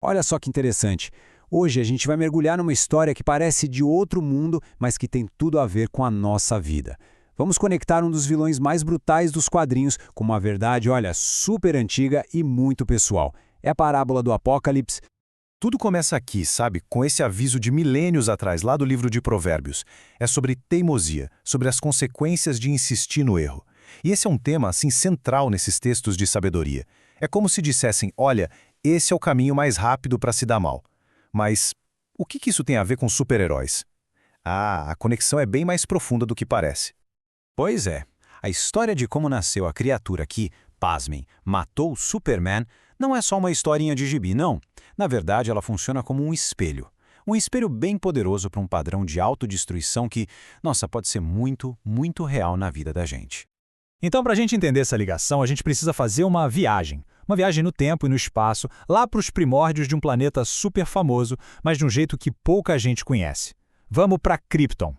Olha só que interessante. Hoje a gente vai mergulhar numa história que parece de outro mundo, mas que tem tudo a ver com a nossa vida. Vamos conectar um dos vilões mais brutais dos quadrinhos com uma verdade, olha, super antiga e muito pessoal. É a parábola do Apocalipse. Tudo começa aqui, sabe? Com esse aviso de milênios atrás, lá do livro de Provérbios. É sobre teimosia, sobre as consequências de insistir no erro. E esse é um tema, assim, central nesses textos de sabedoria. É como se dissessem, olha, esse é o caminho mais rápido para se dar mal. Mas o que isso tem a ver com super-heróis? Ah, a conexão é bem mais profunda do que parece. Pois é, a história de como nasceu a criatura que, pasmem, matou o Superman, não é só uma historinha de gibi, não. Na verdade, ela funciona como um espelho. Um espelho bem poderoso para um padrão de autodestruição que, nossa, pode ser muito, muito real na vida da gente. Então, para a gente entender essa ligação, a gente precisa fazer uma viagem. Uma viagem no tempo e no espaço, lá para os primórdios de um planeta super famoso, mas de um jeito que pouca gente conhece. Vamos para Krypton.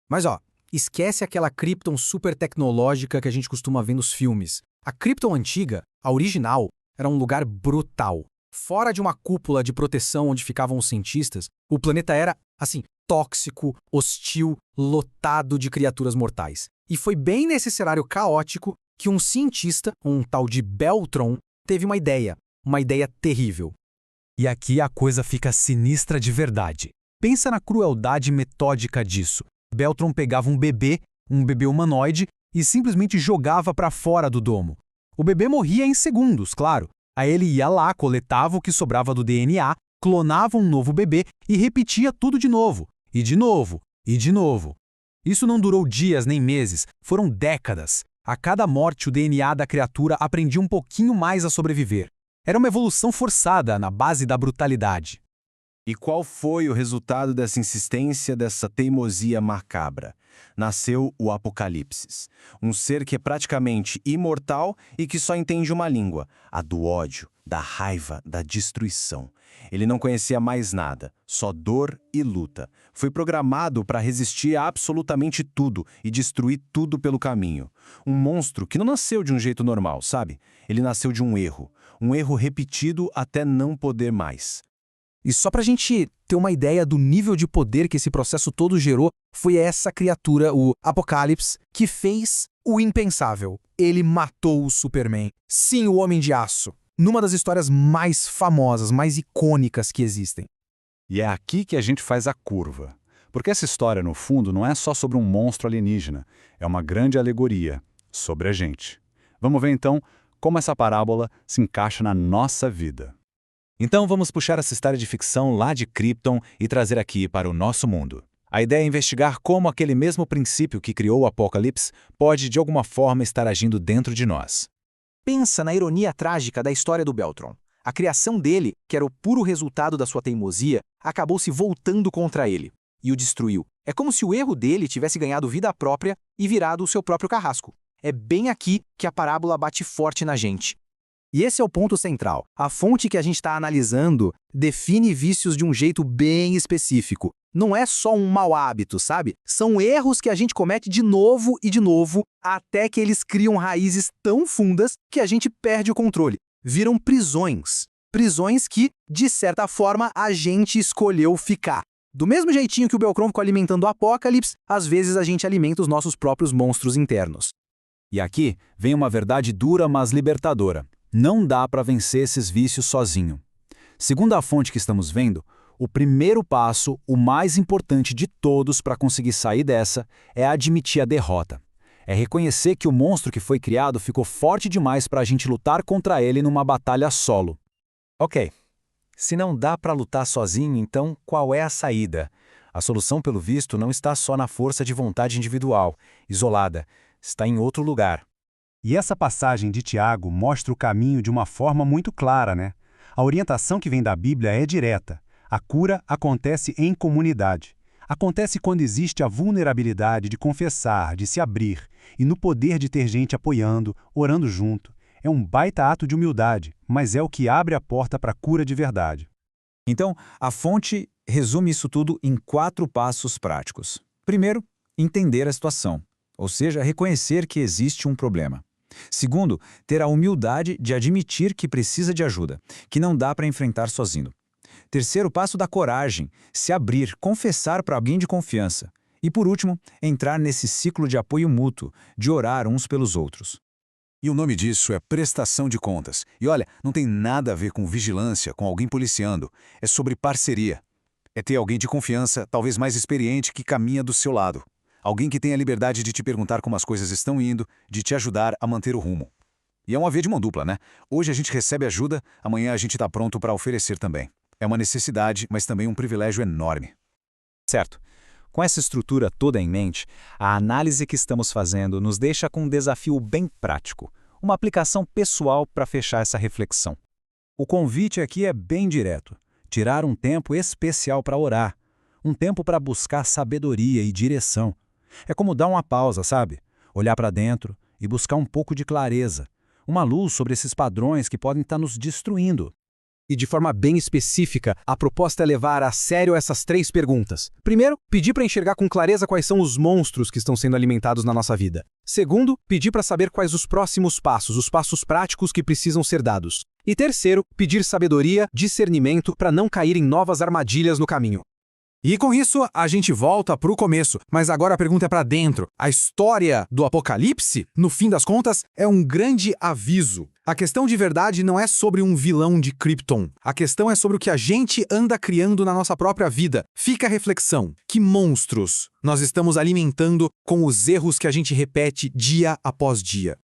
Mas esquece aquela Krypton super tecnológica que a gente costuma ver nos filmes. A Krypton antiga, a original, era um lugar brutal. Fora de uma cúpula de proteção onde ficavam os cientistas, o planeta era, assim, tóxico, hostil, lotado de criaturas mortais. E foi bem nesse cenário caótico que um cientista, um tal de Beltron, teve uma ideia terrível. E aqui a coisa fica sinistra de verdade. Pensa na crueldade metódica disso. Beltron pegava um bebê humanoide, e simplesmente jogava para fora do domo. O bebê morria em segundos, claro. Aí ele ia lá, coletava o que sobrava do DNA, clonava um novo bebê e repetia tudo de novo. E de novo, e de novo. Isso não durou dias nem meses, foram décadas. A cada morte, o DNA da criatura aprendia um pouquinho mais a sobreviver. Era uma evolução forçada, na base da brutalidade. E qual foi o resultado dessa insistência, dessa teimosia macabra? Nasceu o Apocalipse, um ser que é praticamente imortal e que só entende uma língua, a do ódio, da raiva, da destruição. Ele não conhecia mais nada, só dor e luta. Foi programado para resistir a absolutamente tudo e destruir tudo pelo caminho. Um monstro que não nasceu de um jeito normal, sabe? Ele nasceu de um erro repetido até não poder mais. E só pra gente ter uma ideia do nível de poder que esse processo todo gerou, foi essa criatura, o Apocalipse, que fez o impensável. Ele matou o Superman. Sim, o Homem de Aço. Numa das histórias mais famosas, mais icônicas que existem. E é aqui que a gente faz a curva. Porque essa história, no fundo, não é só sobre um monstro alienígena. É uma grande alegoria sobre a gente. Vamos ver, então, como essa parábola se encaixa na nossa vida. Então vamos puxar essa história de ficção lá de Krypton e trazer aqui para o nosso mundo. A ideia é investigar como aquele mesmo princípio que criou o Apocalipse pode, de alguma forma, estar agindo dentro de nós. Pensa na ironia trágica da história do Beltron. A criação dele, que era o puro resultado da sua teimosia, acabou se voltando contra ele e o destruiu. É como se o erro dele tivesse ganhado vida própria e virado o seu próprio carrasco. É bem aqui que a parábola bate forte na gente. E esse é o ponto central. A fonte que a gente está analisando define vícios de um jeito bem específico. Não é só um mau hábito, sabe? São erros que a gente comete de novo e de novo, até que eles criam raízes tão fundas que a gente perde o controle. Viram prisões. Prisões que, de certa forma, a gente escolheu ficar. Do mesmo jeitinho que o Beltron ficou alimentando o Apocalipse, às vezes a gente alimenta os nossos próprios monstros internos. E aqui vem uma verdade dura, mas libertadora. Não dá para vencer esses vícios sozinho. Segundo a fonte que estamos vendo, o primeiro passo, o mais importante de todos para conseguir sair dessa, é admitir a derrota. É reconhecer que o monstro que foi criado ficou forte demais para a gente lutar contra ele numa batalha solo. Ok, se não dá para lutar sozinho, então qual é a saída? A solução, pelo visto, não está só na força de vontade individual, isolada, está em outro lugar. E essa passagem de Tiago mostra o caminho de uma forma muito clara, né? A orientação que vem da Bíblia é direta. A cura acontece em comunidade. Acontece quando existe a vulnerabilidade de confessar, de se abrir, e no poder de ter gente apoiando, orando junto. É um baita ato de humildade, mas é o que abre a porta para a cura de verdade. Então, a fonte resume isso tudo em 4 passos práticos. Primeiro, entender a situação, ou seja, reconhecer que existe um problema. Segundo, ter a humildade de admitir que precisa de ajuda, que não dá para enfrentar sozinho. Terceiro passo da coragem, se abrir, confessar para alguém de confiança. E por último, entrar nesse ciclo de apoio mútuo, de orar uns pelos outros. E o nome disso é prestação de contas. E olha, não tem nada a ver com vigilância, com alguém policiando. É sobre parceria. É ter alguém de confiança, talvez mais experiente, que caminha do seu lado. Alguém que tem a liberdade de te perguntar como as coisas estão indo, de te ajudar a manter o rumo. E é uma via de mão dupla, né? Hoje a gente recebe ajuda, amanhã a gente está pronto para oferecer também. É uma necessidade, mas também um privilégio enorme. Certo. Com essa estrutura toda em mente, a análise que estamos fazendo nos deixa com um desafio bem prático, uma aplicação pessoal para fechar essa reflexão. O convite aqui é bem direto: tirar um tempo especial para orar, um tempo para buscar sabedoria e direção. É como dar uma pausa, sabe? Olhar para dentro e buscar um pouco de clareza, uma luz sobre esses padrões que podem estar nos destruindo. E de forma bem específica, a proposta é levar a sério essas 3 perguntas. Primeiro, pedir para enxergar com clareza quais são os monstros que estão sendo alimentados na nossa vida. Segundo, pedir para saber quais os próximos passos, os passos práticos que precisam ser dados. E terceiro, pedir sabedoria, discernimento para não cair em novas armadilhas no caminho. E com isso, a gente volta para o começo, mas agora a pergunta é para dentro. A história do Apocalipse, no fim das contas, é um grande aviso. A questão de verdade não é sobre um vilão de Krypton. A questão é sobre o que a gente anda criando na nossa própria vida. Fica a reflexão. Que monstros nós estamos alimentando com os erros que a gente repete dia após dia?